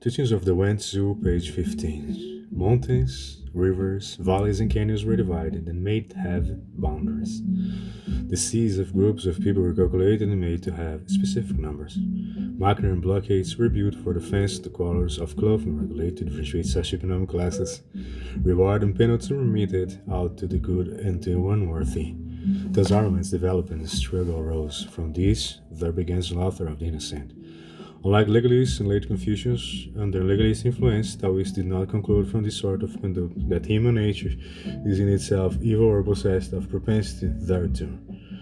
Teachings of the Wen-Tzu, page 15. Mountains, rivers, valleys, and canyons were divided and made to have boundaries. The seas of groups of people were calculated and made to have specific numbers. Marker and blockades were built for defense. The colors of clothing were regulated to differentiate socioeconomic classes. Reward and penalty were meted out to the good and to the unworthy. Thus arguments developed and the struggle arose. From these, there began the laughter of the innocent. Unlike legalists and late Confucians, under legalist influence, Taoists did not conclude from this sort of conduct that human nature is in itself evil or possessed of propensity thereto.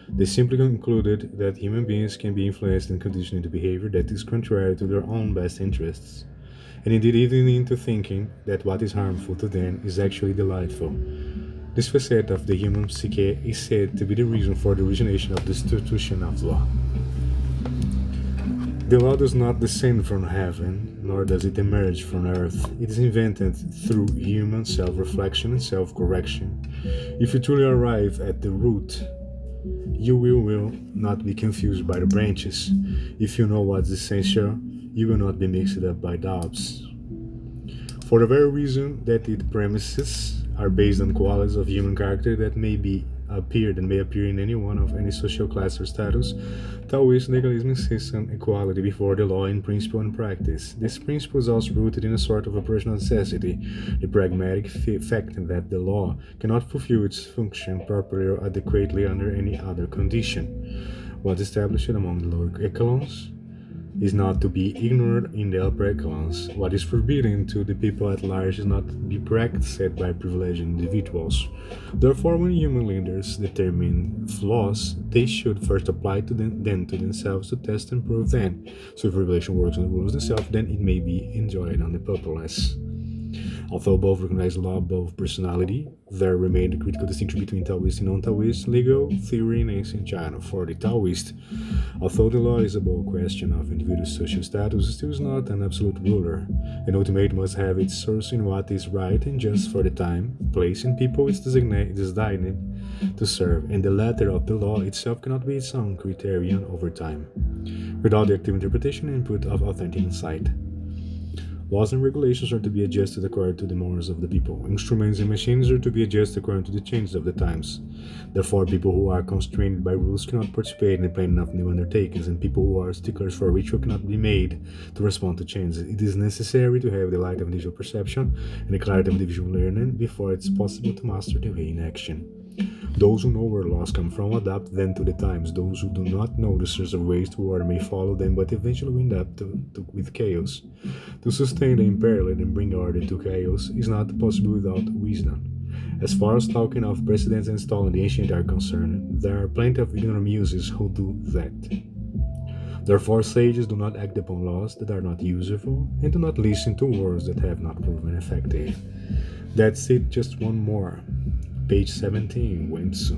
They simply concluded that human beings can be influenced and conditioned into behavior that is contrary to their own best interests, and indeed even into thinking that what is harmful to them is actually delightful. This facet of the human psyche is said to be the reason for the origination of the institution of law. The law does not descend from heaven, nor does it emerge from earth. It is invented through human self-reflection and self-correction. If you truly arrive at the root, you will not be confused by the branches. If you know what's essential, you will not be mixed up by doubts. For the very reason that its premises are based on qualities of human character that may appear in anyone of any social class or status, Taoist legalism insists on equality before the law in principle and practice. This principle is also rooted in a sort of operational necessity, the pragmatic fact that the law cannot fulfill its function properly or adequately under any other condition. What's established among the lower echelons is not to be ignored in the upper echelons. What is forbidden to the people at large is not to be practiced by privileged individuals. Therefore, when human leaders determine flaws, they should first apply to them, then to themselves to test and prove them. So if revelation works on the rules themselves, then it may be enjoyed on the populace. Although both recognize the law of both personality, there remained a critical distinction between Taoist and non-Taoist legal theory in ancient China. For the Taoist, although the law is a bold question of individual social status, it still is not an absolute ruler. An ultimate must have its source in what is right and just for the time, place, and people it's designed to serve, and the letter of the law itself cannot be its own criterion over time, without the active interpretation and input of authentic insight. Laws and regulations are to be adjusted according to the morals of the people. Instruments and machines are to be adjusted according to the changes of the times. Therefore, people who are constrained by rules cannot participate in planning of new undertakings, and people who are sticklers for ritual cannot be made to respond to changes. It is necessary to have the light of individual perception and the clarity of individual learning before it's possible to master the way in action. Those who know where laws come from adapt them to the times. Those who do not know the source of ways to order may follow them, but eventually will end up with chaos. To sustain the imperative and bring order to chaos is not possible without wisdom. As far as talking of precedents installing the ancient are concerned, there are plenty of ignorant muses who do that. Therefore, sages do not act upon laws that are not useful, and do not listen to words that have not proven effective. That's it, just one more. Page 17, Wen-Tzu.